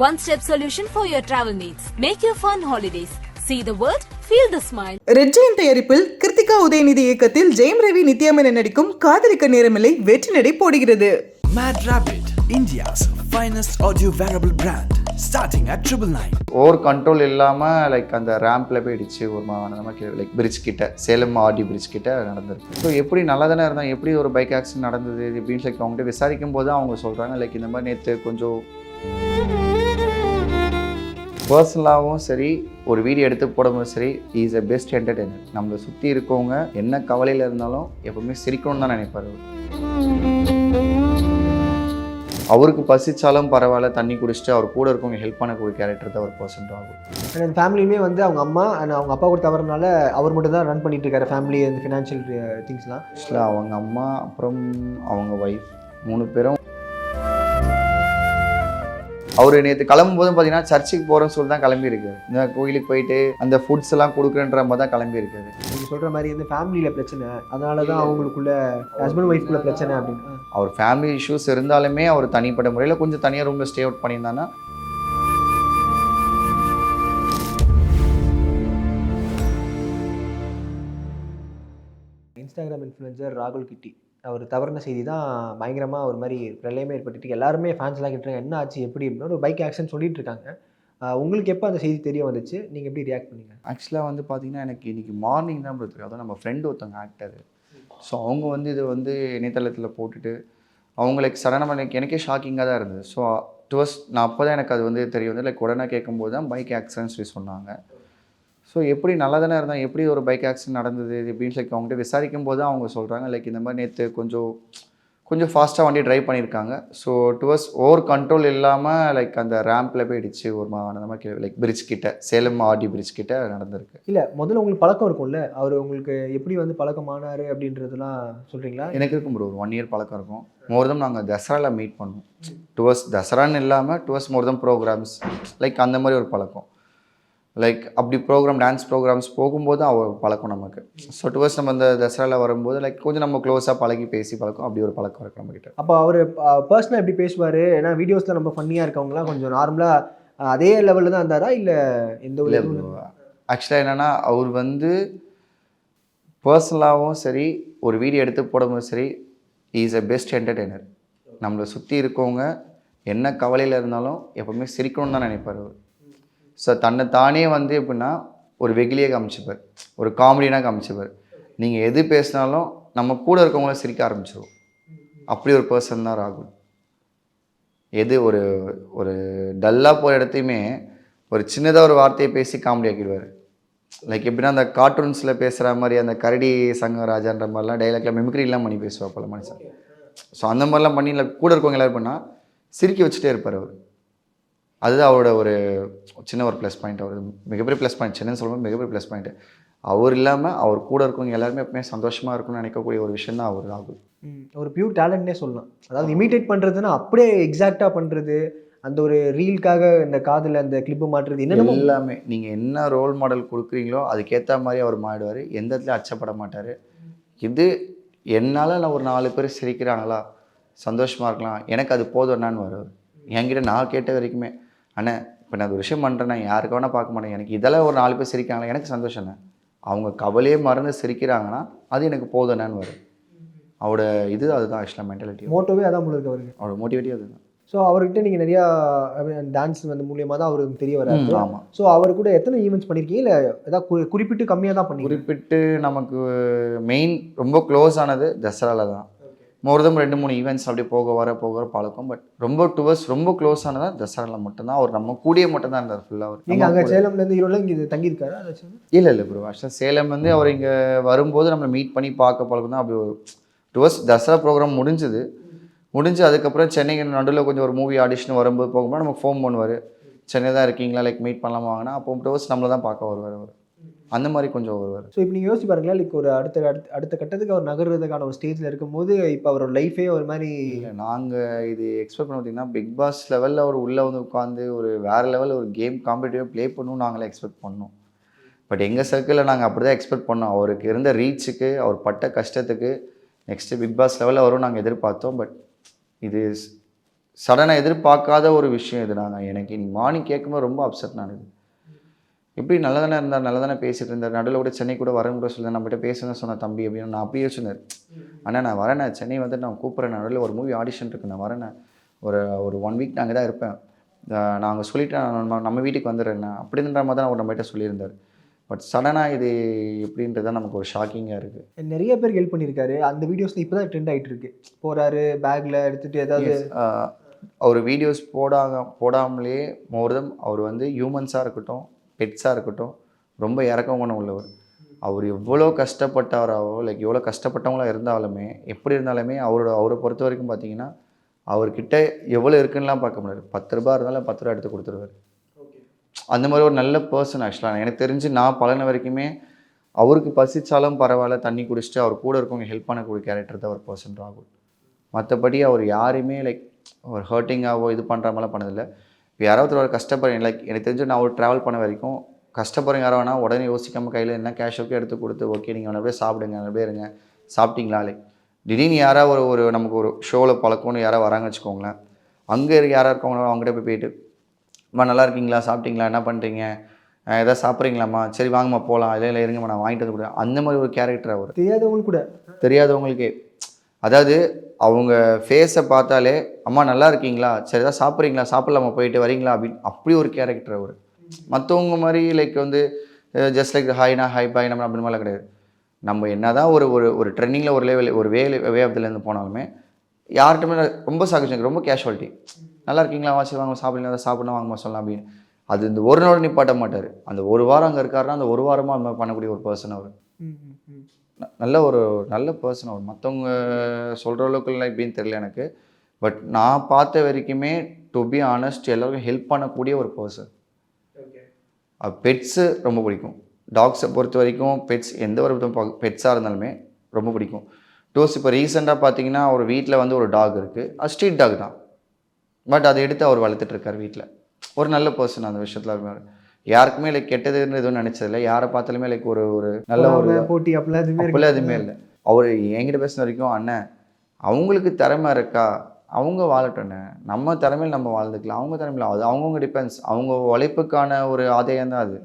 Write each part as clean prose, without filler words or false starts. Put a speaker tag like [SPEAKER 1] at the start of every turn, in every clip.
[SPEAKER 1] One-step solution for your travel needs. Make your fun holidays. See the world, feel the smile.
[SPEAKER 2] Red Jain தயாரிப்பில் கிருத்திகா உதயநிதி இயக்கத்தில் ஜெயம் ரவி நித்யாமேனன் நடிக்கும் காதலிக்க நேரமில்லை வெற்றி நடை போடுகிறது.
[SPEAKER 3] Mad Rabbit, India's finest audio wearable brand, starting at 999.
[SPEAKER 4] Over control இல்லாமல் like அந்த ரேம்பில் போய் இடிச்சு ஒரு மாதிரி லைக் பிரிட்ஜ் கிட்ட சேலம் ஆர்டி பிரிட்ஜ் கிட்ட நடந்திருக்கு. ஸோ எப்படி நல்லா தானே இருந்தால் எப்படி ஒரு பைக் ஆக்சிடென்ட் நடந்தது அப்படின்னு லைக் அவங்ககிட்ட விசாரிக்கும் போது அவங்க சொல்கிறாங்க லைக் இந்த மாதிரி நேற்று கொஞ்சம் பர்சனலாகவும் சரி ஒரு வீடியோ எடுத்து போடும்போது சரி இஸ் எ பெஸ்ட் என்டர்டெய்னர். நம்மளை சுற்றி இருக்கவங்க என்ன கவலையில் இருந்தாலும் எப்பவுமே சிரிக்கணும்னு தான் நினைப்பார். அவருக்கு பசிச்சாலும் பரவாயில்ல தண்ணி குடிச்சிட்டு அவர் கூட இருக்கவங்க ஹெல்ப் பண்ணக்கூடிய கேரக்டர் தான் ஒரு பர்சன்ட் ஆகும்.
[SPEAKER 5] அந்த ஃபேமிலியுமே வந்து அவங்க அம்மா அண்ட் அவங்க அப்பா கூட தவறுனால அவர் மட்டும் தான் ரன் பண்ணிட்டு இருக்காரு ஃபேமிலி அந்த ஃபினான்ஷியல் திங்ஸ்லாம்.
[SPEAKER 4] ஆக்சுவலாக அவங்க அம்மா அப்புறம் அவங்க ஒய்ஃப் 3 பேரும் அவர் நேற்று கிளம்பும்போதும் பார்த்தீங்கன்னா சர்ச்சுக்கு போகிறோன்னு சொல்லி தான் கிளம்பியிருக்காரு. இந்த கோயிலுக்கு போயிட்டு அந்த ஃபுட்ஸ் எல்லாம் கொடுக்குறன்ற மாதிரி தான் கிளம்பியிருக்காரு.
[SPEAKER 5] நீங்கள் சொல்கிற மாதிரி வந்து ஃபேமிலியில் பிரச்சனை, அதனால தான் அவங்களுக்குள்ள ஹஸ்பண்ட் ஒய்ஃப்குள்ள பிரச்சனை அப்படின்னு.
[SPEAKER 4] அவர் ஃபேமிலி இஷ்யூஸ் இருந்தாலுமே அவர் தனிப்பட்ட முறையில் கொஞ்சம் தனியாக ரூமில் ஸ்டே அவுட் பண்ணியிருந்தாங்கன்னா
[SPEAKER 5] இன்ஸ்டாகிராம் இன்ஃப்ளூயன்சர் ராகுல் கிட்டி அவர் தவறுன செய்தி தான் பயங்கரமாக ஒரு மாதிரி பிரளயமே ஏற்பட்டு எல்லாருமே ஃபேன்ஸ்லாம் கேட்டுருக்காங்க என்ன ஆச்சு எப்படி அப்படின்னா ஒரு பைக் ஆக்சிடென்ட் சொல்லிட்டு இருக்காங்க. உங்களுக்கு எப்போ அந்த செய்தி தெரிய வந்துச்சு, நீங்கள் எப்படி ரியாக்ட் பண்ணீங்க?
[SPEAKER 4] ஆக்சுவலாக வந்து பார்த்தீங்கன்னா எனக்கு இன்றைக்கி மார்னிங் தான் தெரியும். அதான் நம்ம ஃப்ரெண்டு ஒருத்தவங்க ஆக்டர். ஸோ அவங்க வந்து இது வந்து இணையதளத்தில் போட்டுட்டு அவங்களுக்கு சடனாக எனக்கே ஷாக்கிங்காக தான் இருந்தது. ஸோ நான் அப்போ தான் எனக்கு அது வந்து தெரிய வந்து லைக் உடனே கேட்கும்போது தான் பைக் ஆக்சிடென்ட் சொல்லி சொன்னாங்க. ஸோ எப்படி நல்லா தானே இருந்தால் எப்படி ஒரு பைக் ஆக்சிடென்ட் நடந்தது அப்படின்னு லைக் அவங்ககிட்ட விசாரிக்கும் போது அவங்க சொல்கிறாங்க லைக் இந்த மாதிரி நேற்று கொஞ்சம் ஃபாஸ்ட்டாக வண்டி ட்ரைவ் பண்ணியிருக்காங்க. ஸோ டுவர்ஸ் ஓவர் கண்ட்ரோல் இல்லாமல் லைக் அந்த ரேம்பில் போய் இடிச்சு ஒரு மாதிரி லைக் பிரிட்ஜ் கிட்ட சேலம் ஆர்டி பிரிட்ஜ் கிட்ட நடந்திருக்கு.
[SPEAKER 5] இல்லை முதல்ல உங்களுக்கு பழக்கம் இருக்கும்ல, அவர் உங்களுக்கு எப்படி வந்து பழக்கமானார் அப்படின்றதுலாம் சொல்கிறீங்களா?
[SPEAKER 4] எனக்கு இருக்கும் ஒரு 1 இயர் பழக்கம் இருக்கும். மோர்தம் நாங்கள் தசராவில் மீட் பண்ணோம். டுவர்ஸ் தசரான்னு இல்லாமல் டுவர்ஸ் மோர்தம் ப்ரோக்ராம்ஸ் லைக் அந்த மாதிரி ஒரு பழக்கம். லைக் அப்படி ப்ரோக்ராம் டான்ஸ் ப்ரோக்ராம்ஸ் போகும்போது அவர் பழக்கம் நமக்கு. ஸோ டுவர்ஸ் நம்ம இந்த தசராவில் வரும்போது லைக் கொஞ்சம் நம்ம க்ளோஸாக பழகி பேசி பழக்கம் அப்படி ஒரு பழக்கம் இருக்குது நம்மக்கிட்ட.
[SPEAKER 5] அப்போ அவர் பர்சனலாக எப்படி பேசுவார்? ஏன்னா வீடியோஸில் நம்ம ஃபன்னியாக இருக்கவங்களாம் கொஞ்சம் நார்மலாக அதே லெவலில் தான் இருந்தாரா இல்லை எந்த ஒரு?
[SPEAKER 4] ஆக்சுவலாக என்னென்னா அவர் வந்து பர்சனலாகவும் சரி ஒரு வீடியோ எடுத்து போடும்போது சரி இஸ் எ பெஸ்ட் என்டர்டெய்னர். நம்மளை சுற்றி இருக்கவங்க என்ன கவலையில் இருந்தாலும் எப்போவுமே சிரிக்கணும்னு தான் நினைப்பார் அவர். ஸோ தன்னை தானே வந்து எப்படின்னா ஒரு வெகுலியாக காமிச்சுப்பார், ஒரு காமெடியாக காமிச்சுப்பார். நீங்கள் எது பேசினாலும் நம்ம கூட இருக்கவங்கள சிரிக்க ஆரம்பிச்சிடும். அப்படி ஒரு பர்சன் தான் ராகுல். எது ஒரு டல்லாக போகிற இடத்தையுமே ஒரு சின்னதாக ஒரு வார்த்தையை பேசி காமெடி ஆக்கிடுவார். லைக் எப்படின்னா அந்த கார்ட்டூன்ஸில் பேசுகிற மாதிரி அந்த கரடி சங்கராஜான்ற மாதிரிலாம் டைலாக்லாம் மிமிக்ரிலாம் பண்ணி பேசுவார் போல மனுஷன். ஸோ அந்த மாதிரிலாம் பண்ணி இல்லை கூட இருக்கவங்க எல்லோரும் பண்ணால் சிரிக்க வச்சுட்டே இருப்பார் அவர். அதுதான் அவரோட ஒரு சின்ன ஒரு ப்ளஸ் பாயிண்ட். அவர் மிகப்பெரிய ப்ளஸ் பாயிண்ட், சின்னன்னு சொல்லும்போது மிகப்பெரிய ப்ளஸ் பாயிண்ட்டு. அவர் இல்லாமல் அவர் கூட இருக்கவங்க எல்லாருமே எப்பவுமே சந்தோஷமாக இருக்கும்னு நினைக்கக்கூடிய ஒரு விஷயம் தான் அவர் ராகுல்.
[SPEAKER 5] ஒரு பியூர் டேலண்ட்னே சொல்லலாம். அதாவது இமிட்டேட் பண்ணுறதுன்னா அப்படியே எக்ஸாக்டாக பண்ணுறது, அந்த ஒரு ரீலுக்காக இந்த காதில் அந்த கிளிப்பு மாட்டுறது, என்ன
[SPEAKER 4] எல்லாமே நீங்கள் என்ன ரோல் மாடல் கொடுக்குறீங்களோ அதுக்கேற்ற மாதிரி அவர் மாறிடுவார். எந்த இடத்துலையும் அச்சப்பட மாட்டார். இது என்னால் நான் ஒரு 4 பேர் சிரிக்கிறாங்களா சந்தோஷமாக இருக்கலாம் எனக்கு அது போதும் என்னான்னு வருவார். என்கிட்ட நான் கேட்ட வரைக்குமே அண்ணே இப்போ நான் ஒரு விஷயம் பண்ணுறேன்னா யாருக்கு வேணால் பார்க்க மாட்டேன், எனக்கு இதெல்லாம் ஒரு 4 பேர் சிரிக்கிறாங்களா எனக்கு சந்தோஷம் தான். அவங்க கவலையே மறந்து சிரிக்கிறாங்கன்னா அது எனக்கு போதும் என்னன்னு வரும். அவரோட அதுதான் ஆக்சுவலாக மென்டாலிட்டி.
[SPEAKER 5] மோட்டோவே அதான் உங்களுக்கு அவருக்கு,
[SPEAKER 4] அவரோட மோட்டிவேட்டே அதுதான்.
[SPEAKER 5] ஸோ அவர்கிட்ட நீங்கள் நிறையா டான்ஸ் வந்து மூலியமாக தான் அவருக்கு தெரிய வராது.
[SPEAKER 4] ஆமாம்.
[SPEAKER 5] ஸோ அவர் கூட எத்தனை ஈவெண்ட்ஸ் பண்ணியிருக்கீங்க இல்லை ஏதாவது குறிப்பிட்டு கம்மியாக தான் பண்ணி?
[SPEAKER 4] குறிப்பிட்டு நமக்கு மெயின் ரொம்ப க்ளோஸ் ஆனது தசராவில் தான். மோர்தம் 2-3 ஈவெண்ட்ஸ் அப்படி போக வர பழக்கம். பட் ரொம்ப டுவர்ஸ் ரொம்ப க்ளோஸ் ஆனதான் தசராவில் மட்டும்தான். அவர் நம்ம கூடிய மட்டும் தான் இருந்தார் ஃபுல்லாக. அவர்
[SPEAKER 5] நீங்கள் அங்கே சேலம்லேருந்து ஈரோடில் இங்கே தங்கியிருக்காரா?
[SPEAKER 4] இல்லை ப்ரோ, ஆக்சுவலாக சேலம் வந்து அவர் இங்கே வரும்போது நம்மளை மீட் பண்ணி பார்க்க பழக்கம் தான். அப்படி ஒரு டுவர்ஸ் தசரா ப்ரோக்ராம் முடிஞ்சு அதுக்கப்புறம் சென்னைக்கு நடுவில் கொஞ்சம் ஒரு மூவி ஆடிஷன் வரும்போது போகும்போது நமக்கு ஃபோன் பண்ணுவார், சென்னை தான் இருக்கீங்களா லைக் மீட் பண்ணலாமா வாங்கினா அப்போ டுவர்ஸ் நம்மளை தான் பார்க்க வருவார் அவர். அந்த மாதிரி கொஞ்சம் வருவார்.
[SPEAKER 5] ஸோ இப்போ நீங்கள் யோசிச்சு பாருங்களேன், லைக் ஒரு அடுத்த கட்டத்துக்கு அவர் நகர்றதுக்கான ஒரு ஸ்டேஜில் இருக்கும்போது இப்போ அவரோட லைஃபே ஒரு மாதிரி
[SPEAKER 4] நாங்கள் இது எக்ஸ்பெக்ட் பண்ண பார்த்தீங்கன்னா பிக் பாஸ் லெவலில் அவர் உள்ளே வந்து உட்காந்து ஒரு வேறு லெவலில் ஒரு கேம் காம்படிட்டிவாக ப்ளே பண்ணணும் நாங்களே எக்ஸ்பெக்ட் பண்ணோம். பட் எங்கள் சர்க்கிளில் நாங்கள் அப்படி தான் எக்ஸ்பெக்ட் பண்ணோம். அவருக்கு இருந்த ரீச்சுக்கு அவர் பட்ட கஷ்டத்துக்கு நெக்ஸ்ட்டு பிக் பாஸ் லெவலில் வரும் நாங்கள் எதிர்பார்த்தோம். பட் இது சடனாக எதிர்பார்க்காத ஒரு விஷயம் இது. எனக்கு மார்னிங் கேட்கும்போது ரொம்ப அப்செட் நான். எப்படி நல்லா தானே இருந்தார், நல்லா தானே பேசிகிட்டு இருந்தார், நடுவில் கூட சென்னை கூட வரேன் கூட சொல்லுங்கள், நம்மகிட்ட பேசுன்னு சொன்ன தம்பி அப்படின்னு நான் அப்பயே சொன்னார். ஆனால் நான் வரேண்ணே, சென்னை வந்து நான் கூப்பிட்றேன், நடுவில் ஒரு மூவி ஆடிஷன் இருக்குது, நான் வரேண்ணே, ஒரு 1 வீக் நான் அங்கே தான் இருப்பேன், நான் அங்கே சொல்லிவிட்டேன், நம்ம வீட்டுக்கு வந்துடுறேண்ணே அப்படின்ற மாதிரி தான் அவர் நம்மகிட்ட சொல்லியிருந்தார். பட் சடனாக இது எப்படின்றது தான் நமக்கு ஒரு ஷாக்கிங்காக இருக்குது.
[SPEAKER 5] நிறைய பேர் ஹெல்ப் பண்ணியிருக்காரு. அந்த வீடியோஸில் இப்போ தான் ட்ரெண்ட் ஆகிட்டு இருக்கு. போகிறாரு பேக்கில் எடுத்துகிட்டு ஏதாவது
[SPEAKER 4] அவர் வீடியோஸ் போடாமலே மோர்தம் அவர் வந்து ஹியூமன்ஸாக இருக்கட்டும், பெட்ஸாக இருக்கட்டும், ரொம்ப இறக்கம் குணம் உள்ளவர். அவர் எவ்வளோ கஷ்டப்பட்டாராவோ, லைக் எவ்வளோ கஷ்டப்பட்டவங்களாக இருந்தாலுமே, எப்படி இருந்தாலுமே அவரை பொறுத்த வரைக்கும் பார்த்தீங்கன்னா அவர்கிட்ட எவ்வளோ இருக்குன்னுலாம் பார்க்க முடியாது. 10 ரூபா இருந்தாலும் 10 ரூபா எடுத்து கொடுத்துருவார். அந்த மாதிரி ஒரு நல்ல பர்சன். ஆக்சுவலாக எனக்கு தெரிஞ்சு நான் பழன வரைக்குமே அவருக்கு பசிச்சாலும் பரவாயில்ல, தண்ணி குடிச்சிட்டு அவர் கூட இருக்கவங்க ஹெல்ப் பண்ணக்கூடிய கேரக்டர் தான் ஒரு பர்சன் ராகுல். மற்றபடி அவர் யாரையுமே லைக் ஒரு ஹர்ட்டிங்காகவோ இது பண்ணுற மாதிரிலாம் பண்ணதில்லை. இப்போ யாராவது ஒரு கஷ்டப்படுறேன், லைக் எனக்கு தெரிஞ்சு நான் ஒரு ட்ராவல் பண்ண வரைக்கும் கஷ்டப்படுறேன் யாரோ வேணால் உடனே யோசிக்காமல் கையில் என்ன கேஷ் ஓகே எடுத்து கொடுத்து, ஓகே நீங்கள் நல்லபடியே சாப்பிடுங்க, நல்லபடியே இருங்க, சாப்பிட்டீங்களா, லைக் திடீர்னு யாராவது ஒரு நமக்கு ஒரு ஷோவில் பழக்கம்னு யாராவது வராங்க வச்சுக்கோங்களேன், அங்கே யாராக இருக்கவங்களோ அவங்ககிட்ட போயிட்டு அம்மா நல்லா இருக்கீங்களா, சாப்பிட்டீங்களா, என்ன பண்ணுறீங்க, எதாவது சாப்பிட்றீங்களாம்மா, சரி வாங்கம்மா போகலாம், இல்லை இருங்கம்மா நான் வாங்கிட்டு வந்து கொடுங்க, அந்த மாதிரி ஒரு கேரக்டர் அவர். தெரியாதவங்களுக்கே அதாவது அவங்க ஃபேஸை பார்த்தாலே அம்மா நல்லா இருக்கீங்களா, சரி ஏதாவது சாப்பிட்றீங்களா, சாப்பிட்லாமா, போயிட்டு வரீங்களா அப்படின்னு அப்படி ஒரு கேரக்டர் அவர். மற்றவங்க மாதிரி லைக் வந்து ஜஸ்ட் லைக் ஹாய்னா ஹாய் பாய் நம்ம அப்படி மாதிரிலாம் கிடையாது. நம்ம என்ன தான் ஒரு ட்ரெண்டிங்கில் ஒரு லெவல் ஒரு வே ஆஃப்லேருந்து போனாலுமே யார்கிட்டமே ரொம்ப சாகிச்சு, ரொம்ப கேஷுவாலிட்டி. நல்லா இருக்கீங்களா, வாசி வாங்க சாப்பிடலாம், சாப்பிட்ணும் வாங்கம்மா சொல்லலாம் அப்படின்னு. அது இந்த ஒரு நாள் நிப்பாட்ட மாட்டார். அந்த ஒரு வாரம் அங்கே இருக்காருன்னா அந்த ஒரு வாரமாக அந்த பண்ணக்கூடிய ஒரு பர்சன் அவர். நல்ல பர்சன் அவர். மற்றவங்க சொல்கிற அளவுக்குலாம் எப்படின்னு தெரியல எனக்கு. பட் நான் பார்த்த வரைக்குமே டு பி ஆனஸ்ட் எல்லாருக்கும் ஹெல்ப் பண்ணக்கூடிய ஒரு பர்சன். பெட்ஸு ரொம்ப பிடிக்கும். டாக்ஸை பொறுத்த வரைக்கும் பெட்ஸ் எந்த ஒரு பெட்ஸாக இருந்தாலுமே ரொம்ப பிடிக்கும். இப்போ ரீசெண்டாக பார்த்தீங்கன்னா ஒரு வீட்டில் வந்து ஒரு டாக் இருக்குது, அது ஸ்ட்ரீட் டாக் தான். பட் அதை எடுத்து அவர் வளர்த்துட்ருக்கார் வீட்டில். ஒரு நல்ல பர்சன் அந்த விஷயத்தில். யாருக்குமே லைக் கெட்டதுன்னு எதுவும் நினச்சதில்லை. யாரை பார்த்தாலுமே லைக் ஒரு நல்ல ஒரு
[SPEAKER 5] போட்டி அப்படிலாம்
[SPEAKER 4] எதுவுமே இல்லை. அவர் என்கிட்ட பேசின வரைக்கும் அண்ணன் அவங்களுக்கு திறமை இருக்கா, அவங்க வாழட்டோண்ணே, நம்ம திறமையில் நம்ம வாழ்ந்துக்கலாம், அவங்க திறமையில் அது அவங்கவுங்க டிபெண்ட்ஸ், அவங்க உழைப்புக்கான ஒரு ஆதாயம் தான் அது.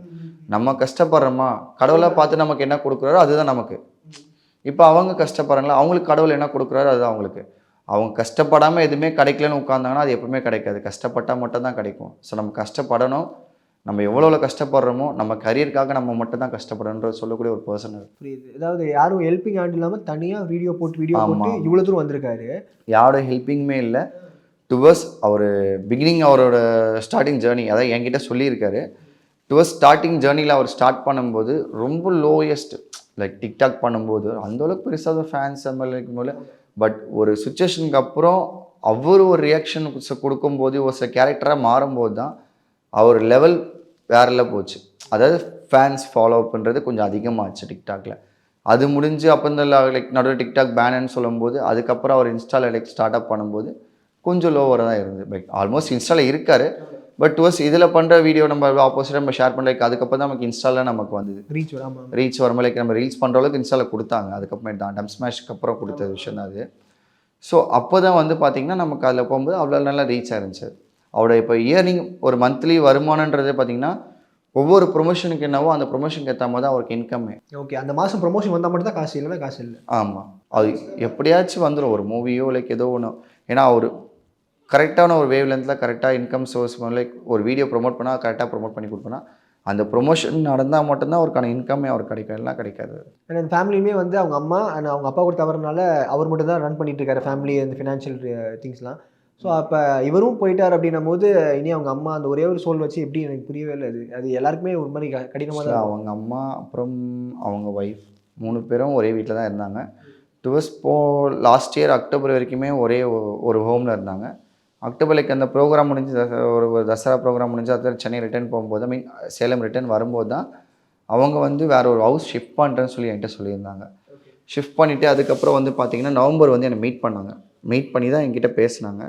[SPEAKER 4] நம்ம கஷ்டப்படுறோமா, கடவுளாக பார்த்து நமக்கு என்ன கொடுக்குறாரோ அதுதான் நமக்கு. இப்போ அவங்க கஷ்டப்படுறாங்களா, அவங்களுக்கு கடவுள் என்ன கொடுக்குறாரோ அதுதான் அவங்களுக்கு. அவங்க கஷ்டப்படாமல் எதுவுமே கிடைக்கலன்னு உட்காந்தாங்கன்னா அது எப்பவுமே கிடைக்காது. கஷ்டப்பட்டால் மட்டும் தான் கிடைக்கும். ஸோ நம்ம கஷ்டப்படணும். நம்ம எவ்வளோ கஷ்டப்படுறோமோ நம்ம கரியருக்காக நம்ம மட்டும் தான் கஷ்டப்படணுன்ற சொல்லக்கூடிய ஒரு பர்சன்.
[SPEAKER 5] புரியுது. அதாவது யாரும் ஹெல்பிங் ஹேண்ட் இல்லாமல் தனியாக வீடியோ போட்டு இவ்வளோ தூரம் வந்திருக்காரு.
[SPEAKER 4] யாரோட ஹெல்ப்பிங்குமே இல்லை. டுவர்ஸ் அவர் பிகினிங் அவரோட ஸ்டார்டிங் ஜேர்னி அதாவது என்கிட்ட சொல்லியிருக்காரு. டுவர்ஸ் ஸ்டார்டிங் ஜேர்னியில் அவர் ஸ்டார்ட் பண்ணும்போது ரொம்ப லோயஸ்ட் லைக் டிக்டாக் பண்ணும்போது அந்தளவுக்கு பெருசாக ஃபேன்ஸ் அந்த மாதிரி இருக்கும்போது, பட் ஒரு சுச்சுவேஷனுக்கு அப்புறம் அவர் ஒரு ரியாக்ஷன் கொடுக்கும்போது ஒரு சில கேரக்டராக மாறும்போது தான் அவர் லெவல் வேறில் போச்சு. அதாவது ஃபேன்ஸ் ஃபாலோ பண்ணுறது கொஞ்சம் அதிகமாகச்சு டிக்டாக்ல. அது முடிஞ்சு அப்போ இந்த லைக் நடுவில் டிக்டாக் பேனுன்னு சொல்லும்போது அதுக்கப்புறம் அவர் இன்ஸ்டாவில் லைக் ஸ்டார்ட் அப் பண்ணும்போது கொஞ்சம் லோவராக தான் இருந்தது. லைக் ஆல்மோஸ்ட் இன்ஸ்டாவில் இருக்கார். பட் டுவர்ஸ் இதில் பண்ணுற வீடியோ நம்ம ஆப்போசிட்டாக நம்ம ஷேர் பண்ண லைக் அதுக்கப்புறம் தான் நமக்கு இன்ஸ்டாவில் நமக்கு வந்தது ரீச் வரும்போது லைக் நம்ம ரீல்ஸ் பண்ணுற அளவுக்கு இன்ஸ்டாவில் கொடுத்தாங்க. அதுக்கப்புறம் தான் டம் ஸ்மாஷ்க்கு அப்புறம் கொடுத்த விஷயம் தான் அது. ஸோ அப்போ தான் வந்து பார்த்திங்கன்னா நமக்கு அதில் போகும்போது அவ்வளோ நல்லா ரீச் ஆயிருந்துச்சு. அவரோட இப்போ இயர்னிங் ஒரு மந்த்லி வருமானன்றதே பார்த்திங்கன்னா ஒவ்வொரு ப்ரொமோஷனுக்கு என்னவோ அந்த ப்ரொமோஷனுக்கு ஏற்ற மாதிரி தான் அவருக்கு இன்கம்மே.
[SPEAKER 5] ஓகே, அந்த மாதம் ப்ரொமோஷன் வந்தால் மட்டும் தான் காசு, இல்லைன்னா காசு இல்லை.
[SPEAKER 4] ஆமாம், அது எப்படியாச்சும் வந்துடும் ஒரு மூவியோ லைக் ஏதோ ஒன்று. ஏன்னா அவர் கரெக்டான ஒரு வேவ் லென்த்தில் கரெக்டாக இன்கம் சோர்ஸ் லைக் ஒரு வீடியோ ப்ரொமோட் பண்ணால் கரெக்டாக ப்ரொமோட் பண்ணி கொடுப்போன்னா அந்த ப்ரொமோஷன் நடந்தால் மட்டும்தான் அவருக்கான இன்கம்மே அவருக்கு கிடைக்கும், எல்லாம் கிடைக்காது.
[SPEAKER 5] அண்ட் அந்த ஃபேமிலியுமே வந்து அவங்க அம்மா அண்ட் அவங்க அப்பா கூட தவறுனால அவர் மட்டும் தான் ரன் பண்ணிட்டு இருக்காரு ஃபேமிலி அந்த ஃபினான்ஷியல் திங்ஸ்லாம். ஸோ அப்போ இவரும் போயிட்டார் அப்படின்னும் போது இனி அவங்க அம்மா அந்த ஒரே ஒரு சோல் வச்சு எப்படி எனக்கு புரியவே இல்லை. அது எல்லாருக்குமே ஒரு மாதிரி கடினமாக தான்.
[SPEAKER 4] அவங்க அம்மா அப்புறம் அவங்க ஒய்ஃப் 3 பேரும் ஒரே வீட்டில் தான் இருந்தாங்க. டுவர்ஸ் லாஸ்ட் இயர் அக்டோபர் வரைக்குமே ஒரே ஒரு ஹோமில் இருந்தாங்க. அக்டோபருக்கு அந்த ப்ரோக்ராம் முடிஞ்சு ஒரு தசரா ப்ரோக்ராம் முடிஞ்சு அது சென்னை ரிட்டர்ன் போகும்போது மீன் சேலம் ரிட்டர்ன் வரும்போது தான் அவங்க வந்து வேறு ஒரு ஹவுஸ் ஷிஃப்ட் பண்ணுறேன்னு சொல்லி என்கிட்ட சொல்லியிருந்தாங்க. ஷிஃப்ட் பண்ணிவிட்டு அதுக்கப்புறம் வந்து பார்த்திங்கன்னா நவம்பர் வந்து என்னை மீட் பண்ணாங்க. மீட் பண்ணி தான் என்கிட்ட பேசினாங்க.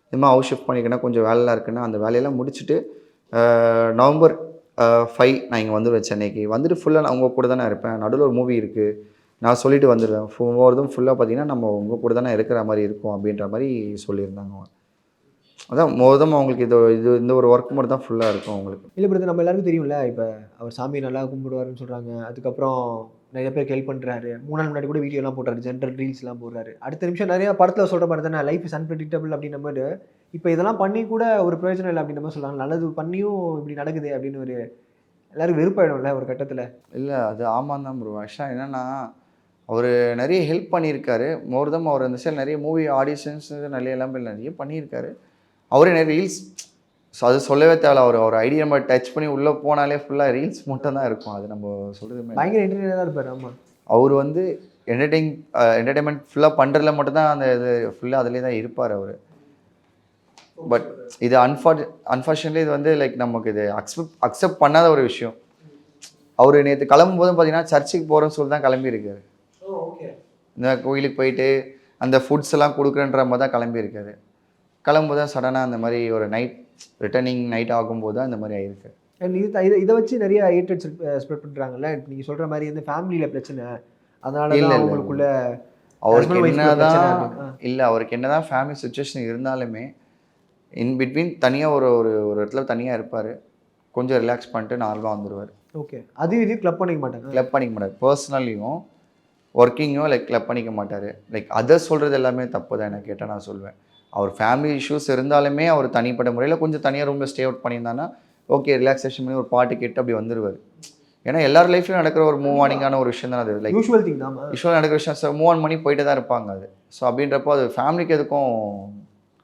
[SPEAKER 4] இது மாதிரி ஹவுஸ் ஷிஃப்ட் பண்ணிக்கன்னா கொஞ்சம் வேலைலாம் இருக்குன்னா அந்த வேலையெல்லாம் முடிச்சுட்டு நவம்பர் 5 நான் இங்கே வந்துடுவேன் சென்னைக்கு. வந்துட்டு ஃபுல்லாக நான் உங்கள் கூட தானே இருப்பேன், நடுவில் ஒரு மூவி இருக்குது நான் சொல்லிவிட்டு வந்துடுவேன், ஒவ்வொருதும் ஃபுல்லாக பார்த்திங்கன்னா நம்ம உங்கள் கூட தானே இருக்கிற மாதிரி இருக்கும் அப்படின்ற மாதிரி சொல்லியிருந்தாங்க. அதான் மொதல் அவங்களுக்கு இது இந்த ஒரு ஒர்க் மட்டும் தான் ஃபுல்லாக இருக்கும் அவங்களுக்கு.
[SPEAKER 5] இல்லை பிரதர், நம்ம எல்லாருக்கும் தெரியும்ல, இப்போ அவர் சாமி நல்லா கும்பிடுவாருன்னு சொல்கிறாங்க. அதுக்கப்புறம் நிறைய பேருக்கு ஹெல்ப் பண்ணுறாரு. 3 நாள் முன்னாடி கூட வீடியோலாம் போடுறாரு, ஜென்ரல் ரீல்ஸ்லாம் போடுறாரு. அடுத்த நிமிஷம் நிறைய படத்தில் சொல்கிற மாதிரி தானே, லைஃப் இஸ் அன்பிரடிக்டபிள் அப்படின்ற மாதிரி. இப்போ இதெல்லாம் பண்ணி கூட ஒரு பிரயோஜனம் இல்லை அப்படின்ற மாதிரி சொல்கிறாங்க. நல்லது பண்ணியும் இப்படி நடக்குது அப்படின்னு ஒரு எல்லாரும் வெறுப்பாயிடும்ல ஒரு கட்டத்தில்.
[SPEAKER 4] இல்லை அது ஆமாம் தான் ப்ரோ. ஆக்சுவலாக என்னென்னா அவர் நிறைய ஹெல்ப் பண்ணியிருக்காரு. மோர்தம் அவர் அந்த சைடு நிறைய மூவி ஆடிஷன்ஸ் நிறைய எல்லாமே நிறைய பண்ணியிருக்காரு. அவரே நிறைய ரீல்ஸ், ஸோ அது சொல்லவே தேவையில்ல. அவர் ஐடியா நம்ம டச் பண்ணி உள்ளே போனாலே ஃபுல்லாக ரீல்ஸ் மட்டும் தான் இருக்கும். அது நம்ம சொல்கிறது
[SPEAKER 5] பயங்கர என்டர்டெயினாக தான் இருப்பார். ஆமாம்,
[SPEAKER 4] அவர் வந்து என்டர்டெயின்மெண்ட் ஃபுல்லாக பண்ணுறதுல மட்டும்தான் அந்த இது ஃபுல்லாக அதிலே தான் இருப்பார் அவர். பட் இது அன்ஃபார்ச்சுனேட்லி இது வந்து லைக் நமக்கு இது அக்செப்ட் பண்ணாத ஒரு விஷயம். அவர் நேற்று கிளம்பும் போதும் பார்த்தீங்கன்னா சர்ச்சுக்கு போகிறோன்னு சொல்லி தான் கிளம்பியிருக்காரு. இந்த கோயிலுக்கு போயிட்டு அந்த ஃபுட்ஸ் எல்லாம் கொடுக்குறன்ற மாதிரி தான் கிளம்பியிருக்காரு. கிளம்பும்போது தான் சடனாக அந்த மாதிரி ஒரு ரிட்டர்னிங் நைட் ஆகும்போது தான் இந்த மாதிரி ஆயிருக்கு.
[SPEAKER 5] அண்ட் இதை வச்சு நிறைய ஹேட்ரட் ஸ்ப்ரெட் பண்ணுறாங்கல்ல. நீங்கள் சொல்கிற மாதிரி வந்து ஃபேமிலியில் பிரச்சனை, அதனால இல்லை அவங்களுக்குள்ள
[SPEAKER 4] அவருக்கு என்னதான் இல்லை அவருக்கு என்னதான் ஃபேமிலி சுச்சுவேஷன் இருந்தாலுமே இன் பிட்வீன் தனியாக ஒரு இடத்துல தனியாக இருப்பார். கொஞ்சம் ரிலாக்ஸ் பண்ணிட்டு நார்மலாக வந்துடுவார்.
[SPEAKER 5] ஓகே, இதையும் கிளப் பண்ணிக்க மாட்டார்.
[SPEAKER 4] பர்சனலியும் ஒர்க்கிங்கும் லைக் கிளப் பண்ணிக்க மாட்டார். லைக் அதை சொல்கிறது எல்லாமே தப்பு தான் எனக்கு கேட்டால் நான் சொல்வேன். அவர் ஃபேமிலி இஷ்யூஸ் இருந்தாலுமே அவர் தனிப்பட்ட முறையில் கொஞ்சம் தனியாக ரூமில் ஸ்டே அவுட் பண்ணியிருந்தாங்கன்னா ஓகே ரிலாக்ஸேஷன் பண்ணி ஒரு பாட்டு கேட்டு அப்படி வந்துடுவார். ஏன்னா எல்லார் லைஃப்லையும் நடக்கிற ஒரு மூவ் ஆனிங்கான ஒரு விஷயம் தான் அது. லைக் யூஸ்வல் நடக்கிற விஷயம் மூவ் ஆன் பண்ணி போயிட்டு தான் இருப்பாங்க அது. ஸோ அப்படின்றப்போ அது ஃபேமிலிக்கு எதுக்கும்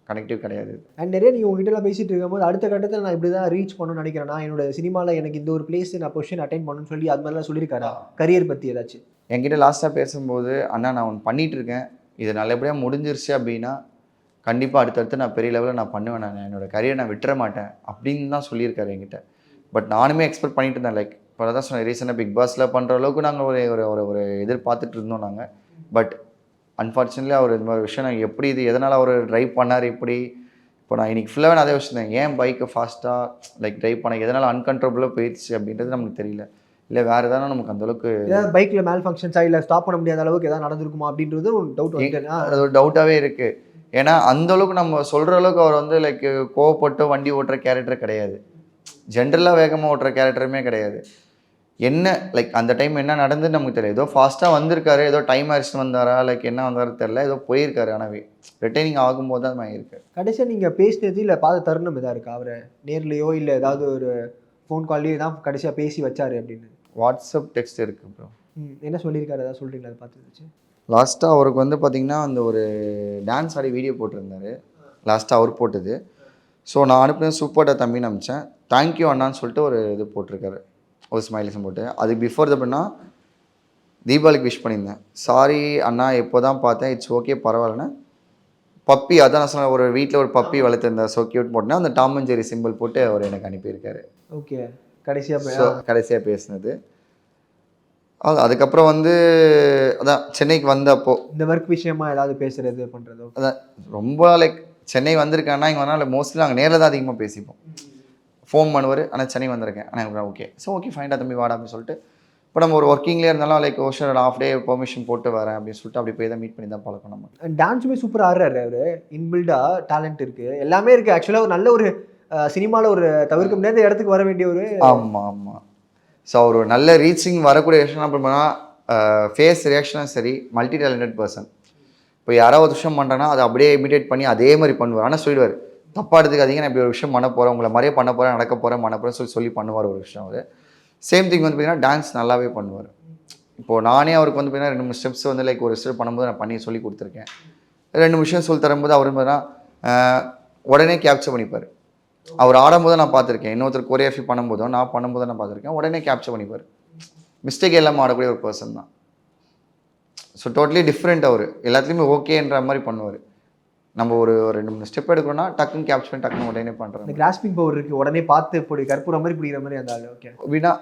[SPEAKER 4] கனெக்டிவ் கிடையாது.
[SPEAKER 5] அண்ட் நிறைய நீங்கள் உங்ககிட்டலாம் பேசிகிட்டு இருக்கும்போது அடுத்த கட்டத்தில் நான் இப்படி தான் ரீச் பண்ணணும்னு நினைக்கிறேன், நான் என்னோட சினிமாவில் எனக்கு இந்த ஒரு பிளேஸ் நான் பொசிஷன் அட்டைன் பண்ணணும்னு சொல்லி அது மாதிரிலாம் சொல்லியிருக்காரா கரியர் பற்றி ஏதாச்சும்?
[SPEAKER 4] என்கிட்ட லாஸ்ட்டாக பேசும்போது அண்ணா நான் ஒன்று பண்ணிகிட்டு இருக்கேன், இது நல்லபடியாக முடிஞ்சிருச்சு அப்படின்னா கண்டிப்பாக அடுத்தடுத்து நான் பெரிய லெவலில் நான் பண்ணுவேன், நான் என்னோடய கரியரை நான் விட்டுற மாட்டேன் அப்படின்னு தான் சொல்லியிருக்காரு என்கிட்ட. பட் நானுமே எக்ஸ்பெக்ட் பண்ணிட்டு இருந்தேன். லைக் இப்போ தான் சொன்னேன், ரீசெண்டாக பிக் பாஸில் பண்ணுற அளவுக்கு நாங்கள் ஒரு எதிர்பார்த்துட்டு இருந்தோம் நாங்கள். பட் அன்ஃபார்ச்சுனேட்லி அவர் இந்த மாதிரி விஷயம் நாங்கள் எப்படி இது எதனால் அவர் ட்ரைவ் பண்ணார் எப்படி. இப்போ நான் இன்றைக்கி ஃபுல்லாகவே நான் அதே வச்சுருந்தேன், ஏன் பைக்கை ஃபாஸ்ட்டாக லைக் ட்ரைவ் பண்ண எதனால் அன்கண்ட்ரோலபிளாக போயிடுச்சு அப்படின்றது நமக்கு தெரியல. இல்லை வேறு எதாவது நமக்கு அந்தளவுக்கு
[SPEAKER 5] பைக்கில் மேல் ஃபங்க்ஷன்ஸாக இல்லை ஸ்டாப் பண்ண முடியாத அளவுக்கு எதாவது நடந்திருக்குமா அப்படின்றது ஒரு டவுட் வந்து
[SPEAKER 4] அது ஒரு டவுட்டாகவே இருக்குது. ஏன்னா அந்தளவுக்கு நம்ம சொல்கிற அளவுக்கு அவர் வந்து லைக் கோவப்பட்டு வண்டி ஓட்டுற கேரக்டர் கிடையாது, ஜென்ரலாக வேகமாக ஓட்டுற கேரக்டருமே கிடையாது. என்ன லைக் அந்த டைம் என்ன நடந்துன்னு நமக்கு தெரியாது. ஏதோ ஃபாஸ்ட்டாக வந்திருக்காரு, ஏதோ டைம் ஆயிடுச்சு வந்தாரா லைக் என்ன வந்தாரு தெரில, ஏதோ போயிருக்காரு. ஆனால் ரிட்டைனிங் ஆகும்போது தான் ஆகிருக்கு.
[SPEAKER 5] கடைசியாக நீங்கள் பேசினது இல்லை பார்த்த தருணம் எதாவது இருக்கா? அவரை நேர்லையோ இல்லை ஏதாவது ஒரு ஃபோன் கால்லையோ தான் கடைசியாக பேசி வச்சாரு அப்படின்னு?
[SPEAKER 4] வாட்ஸ்அப் டெக்ஸ்ட் இருக்குது ப்ரோ.
[SPEAKER 5] என்ன சொல்லியிருக்காரு ஏதாவது சொல்கிறீங்களா? அதை பார்த்துருச்சு.
[SPEAKER 4] லாஸ்ட்டாக அவருக்கு வந்து பார்த்திங்கன்னா அந்த ஒரு டான்ஸ் ஆடி வீடியோ போட்டிருந்தாரு லாஸ்ட்டாக அவர் போட்டது. ஸோ நான் அனுப்பினது சூப்பர்டா தம்பின்னு அனுப்பிச்சேன். தேங்க்யூ அண்ணான்னு சொல்லிட்டு ஒரு இது போட்டிருக்காரு, ஒரு ஸ்மைலிஸும் போட்டு. அதுக்கு பிஃபோர் அப்படின்னா தீபாவளிக்கு விஷ் பண்ணியிருந்தேன், சாரி அண்ணா எப்போ தான் பார்த்தேன், இட்ஸ் ஓகே பரவாயில்லண்ணா. பப்பி அதான் நான் சொன்ன ஒரு வீட்டில் ஒரு பப்பி வளர்த்துருந்தேன், ஸோ கியூட் போட்டேன்னா அந்த டாம் அண்ட் ஜெர்ரி சிம்பிள் போட்டு அவர் எனக்கு அனுப்பியிருக்காரு.
[SPEAKER 5] ஓகே, கடைசியாக
[SPEAKER 4] பேசினது. அதுக்கப்புறம் வந்து அதான் சென்னைக்கு வந்தப்போ
[SPEAKER 5] இந்த ஒர்க் விஷயமா ஏதாவது பேசுறது பண்ணுறதோ
[SPEAKER 4] அதான் ரொம்ப லைக் சென்னை வந்திருக்கேன்னா இங்கே வந்தால் மோஸ்ட்லி நாங்கள் நேரில் தான் அதிகமாக பேசிப்போம். ஃபோன் பண்ணுவார், ஆனால் சென்னை வந்திருக்கேன் ஆனால் ஓகே ஸோ ஓகே ஃபைண்டாக தம்பி வாடா அப்படின்னு சொல்லிட்டு. இப்போ நம்ம ஒரு ஒர்க்கிங்லேயே இருந்தாலும் like ocean half day permission போட்டு வரேன் அப்படின்னு சொல்லிட்டு அப்படி போய் தான் மீட் பண்ணி தான் பழக்கம். நம்ம
[SPEAKER 5] டான்ஸுமே சூப்பராக ஆடுறாரு அவர், இன்பில்டாக டேலண்ட் இருக்குது, எல்லாமே இருக்குது. ஆக்சுவலாக ஒரு நல்ல ஒரு சினிமாவில் ஒரு தவிர்க்க முடியாத இடத்துக்கு வர வேண்டிய ஒரு
[SPEAKER 4] ஆமாம். ஸோ அவர் ஒரு நல்ல ரீச்சிங் வரக்கூடிய விஷயம் அப்படின்னா ஃபேஸ் ரியாக்ஷனும் சரி, மல்டி டேலண்டட் பர்சன். இப்போ யாராவது ஒரு விஷயம் பண்ணுறேன்னா அதை அப்படியே இமிடேட் பண்ணி அதே மாதிரி பண்ணுவார். ஆனால் சொல்லிடுவார், தப்பாக எடுத்துக்காதீங்க, நான் இப்படி ஒரு விஷயம் பண்ண போகிறேன், உங்களை மாதிரியே பண்ண போகிறேன், நடக்க போகிறேன், பண்ண போகிறேன் சொல்லி பண்ணுவார் ஒரு விஷயம். அவர் சேம் திங் வந்து பார்த்திங்கன்னா டான்ஸ் நல்லாவே பண்ணுவார். இப்போது நானே அவருக்கு வந்து பார்த்திங்கன்னா 2-3 ஸ்டெப்ஸ் வந்து லைக் ஒரு ஸ்டெப் பண்ணும்போது நான் பண்ணி சொல்லி கொடுத்துருக்கேன். 2 விஷயம் சொல்லி தரும்போது அவர் பார்த்தீங்கன்னா உடனே கேப்சர் பண்ணிப்பார். அவர் ஆடும்போது நான் பார்த்துருக்கேன், இன்னொருத்தர் கொரியோகிராஃபி பண்ணும்போதும் நான் பண்ணும்போது நான் பார்த்துருக்கேன், உடனே கேப்சர் பண்ணிப்பார். மிஸ்டேக் எல்லாமே ஆடக்கூடிய ஒரு பர்சன் தான். So totally different. அவர் எல்லாத்துலேயுமே ஓகேன்ற மாதிரி பண்ணுவார். நம்ம ஒரு 2-3 ஸ்டெப் எடுக்கணும்னா டக்குன்னு கேப்சர் பண்ணி டக்குன்னு உடனே பண்ணுறோம்.
[SPEAKER 5] இந்த கிராஸ்பிங் பவர் இருக்குது, உடனே பார்த்து இப்படி கற்பூர மாதிரி பிடிக்கிற மாதிரி அந்த ஆள். ஓகே
[SPEAKER 4] அப்படின்னா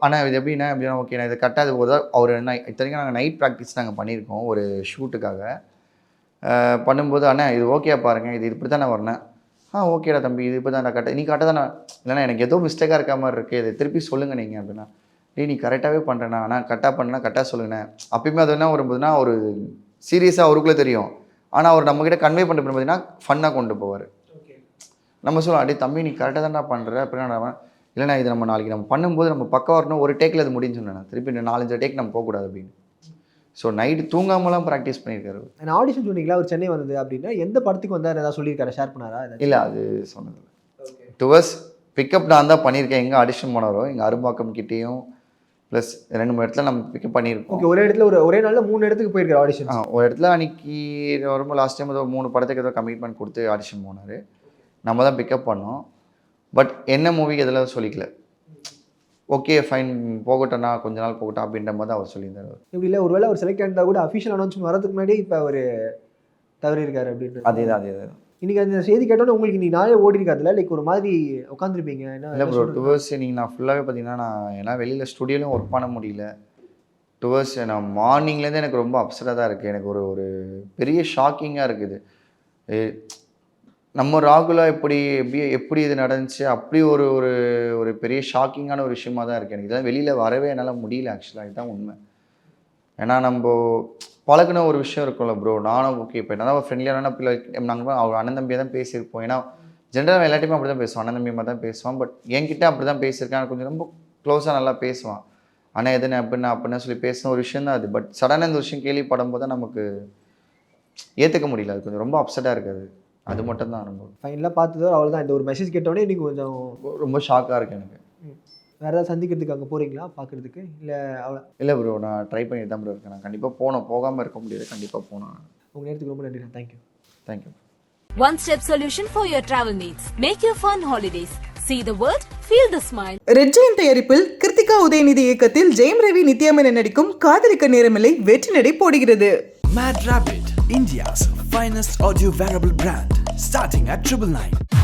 [SPEAKER 4] ஆனால் இது எப்படின்னா ஓகே நான் இது கரெக்டாக போது அவர் இத்தனைக்கும் நாங்கள் நைட் ப்ராக்டிஸ் நாங்கள் பண்ணியிருக்கோம் ஒரு ஷூட்டுக்காக. பண்ணும்போது அண்ணா இது ஓகே பாருங்கள், இது இப்படி தான் நான் வரேன். ஓகேடா தம்பி இது இப்போ தான் நான் கரெக்டாக நீ கரெக்டாக தான் நான் இல்லைனா எனக்கு ஏதோ மிஸ்டேக்காக இருக்க மாதிரி இருக்குது, இதை திருப்பி சொல்லுங்கள் நீங்கள் அப்படின்னா. நீ கரெக்டாகவே பண்ணுறேண்ணா, ஆனால் கரெக்டாக பண்ணா கரெக்டாக சொல்லுங்கண்ணே. அப்பயுமே அது என்ன வரும்போதுன்னா ஒரு சீரியஸாக அவருக்குள்ளே தெரியும், ஆனால் அவர் நம்மக்கிட்ட கன்வே பண்ணுறது பார்த்தீங்கன்னா ஃபன்னாக கொண்டு போவார். நம்ம சொல்லலாம் அடே தம்பி நீ கரெக்டாக தான்டா பண்ணுற அப்படின்னா இல்லைண்ணா இது நம்ம நாளைக்கு நம்ம பண்ணும்போது நம்ம பக்கம் வரணும் ஒரு டேக்கில் அது முடிஞ்சு சொன்னேன் திருப்பி 4-5 டேக் நம்ம போகக்கூடாது அப்படின்னு. ஸோ நைட்டு தூங்காமலாம் ப்ராக்டிஸ் பண்ணியிருக்காரு.
[SPEAKER 5] நான் ஆடிஷன் சொன்னீங்களா ஒரு சென்னை வந்தது அப்படின்னா எந்த படத்துக்கு வந்தார் ஏதாவது சொல்லியிருக்காரு, ஷேர் பண்ணாரா?
[SPEAKER 4] இல்லை அது சொன்னதில்லை. டுவர்ஸ் பிக்கப் நான் தான் பண்ணியிருக்கேன். எங்கே ஆடிஷன் போனாரோ எங்கள் அரும்பாக்கம் கிட்டேயும் ப்ளஸ் 2-3 இடத்துல நம்ம பிக்கப் பண்ணியிருக்கோம்.
[SPEAKER 5] ஓகே, ஒரே இடத்துல ஒரே நாளில் 3 இடத்துக்கு போயிருக்காரு ஆடிஷன்.
[SPEAKER 4] ஒரு இடத்துல அன்றைக்கி வரும்போது லாஸ்ட் டைம் ஏதோ 3 படத்துக்கு ஏதோ கமிட்மெண்ட் கொடுத்து ஆடிஷன் போனார். நம்ம தான் பிக்கப் பண்ணோம். பட் என்ன மூவிக்கு எதெல்லாம் சொல்லிக்கல. ஓகே ஃபைன் போகட்டோண்ணா கொஞ்ச நாள் போகட்டும் அப்படின்ற மாதிரி தான் அவர் சொல்லியிருந்தார்.
[SPEAKER 5] இப்படி இல்லை ஒருவேளை அவர் செலக்ட் ஆகிருந்தா கூட அஃபிஷியல் அனௌன்ஸ்மெண்ட் வரதுக்கு முன்னாடி இப்போ அவர் தவறி இருக்காரு அப்படின்னு.
[SPEAKER 4] அதே தான்.
[SPEAKER 5] இன்னைக்கு அந்த செய்தி கேட்டோன்னே உங்களுக்கு நீ நாளே ஓடி இருக்காதுல்ல, லைக் ஒரு மாதிரி உட்காந்துருப்பீங்க.
[SPEAKER 4] இல்லை ப்ரோ டுவர்ஸ் நீங்கள் நான் ஃபுல்லாகவே பார்த்தீங்கன்னா நான் ஏன்னா வெளியில் ஸ்டுடியோலையும் ஒர்க் பண்ண முடியல. டுவர்ஸ் நான் மார்னிங்லேருந்து எனக்கு ரொம்ப அப்செட்டாக தான் இருக்குது. எனக்கு ஒரு பெரிய ஷாக்கிங்காக இருக்குது. நம்ம ராகுலா எப்படி இது நடந்துச்சு அப்படி ஒரு ஒரு பெரிய ஷாக்கிங்கான ஒரு விஷயமா தான் இருக்குது எனக்கு. இதெல்லாம் வெளியில் வரவே என்னால் முடியல ஆக்சுவலாக. இதுதான் உண்மை. ஏன்னா நம்ம பழகுன ஒரு விஷயம் இருக்கும்ல ப்ரோ. நானும் ஓகே இப்போ என்ன தான் ஃப்ரெண்ட்லியான பிள்ளை நாங்கள் அவர் அண்ணன் தம்பியாக தான் பேசியிருப்போம். ஏன்னா ஜென்ரலாக எல்லாத்தையுமே அப்படி தான் பேசுவான், அண்ணன் தம்பியமாக தான் பேசுவான். பட் என்கிட்ட அப்படி தான் பேசியிருக்கேன். கொஞ்சம் ரொம்ப க்ளோஸாக நல்லா பேசுவான். அண்ணா எதுன்னு அப்படின்னு சொல்லி பேசின ஒரு விஷயம் தான் அது. பட் சடனாக இந்த விஷயம் கேள்விப்படும் போது தான் நமக்கு ஏற்றுக்க முடியல. அது கொஞ்சம் ரொம்ப அப்செட்டாக இருக்காது. அது மட்டும் தான் அனுபவம்.
[SPEAKER 5] ஃபைனலாக பார்த்ததோ அவ்வளோதான். இந்த ஒரு மெசேஜ் கேட்டோடனே நீங்கள் கொஞ்சம்
[SPEAKER 4] ரொம்ப ஷாக்காக இருக்குது எனக்கு.
[SPEAKER 5] வேறு ஏதாவது சந்திக்கிறதுக்கு அங்கே போகிறீங்களா பார்க்குறதுக்கு? இல்லை அவ்வளோ
[SPEAKER 4] இல்லை ப்ரோ நான் ட்ரை பண்ணிட்டு தான் ப்ரோ இருக்கேன். நான் கண்டிப்பாக போகாமல் இருக்க முடியாது. கண்டிப்பாக போனோம்.
[SPEAKER 5] உங்கள் நேரத்துக்கு ரொம்ப நன்றி. Thank you.
[SPEAKER 4] Thank you.
[SPEAKER 1] One step solution for your travel needs. Make your fun holidays. See the world, feel the smile.
[SPEAKER 2] Red Jain தயாரிப்பில் கிருத்திகா உதயநிதி இயக்கத்தில் ஜெயம் ரவி நித்யா மேனன் நடிக்கும் காதலிக்க நேரமில்லை வெற்றி நடை போடுகிறது.
[SPEAKER 3] Mad Rabbit, India's finest audio wearable brand, starting at 999.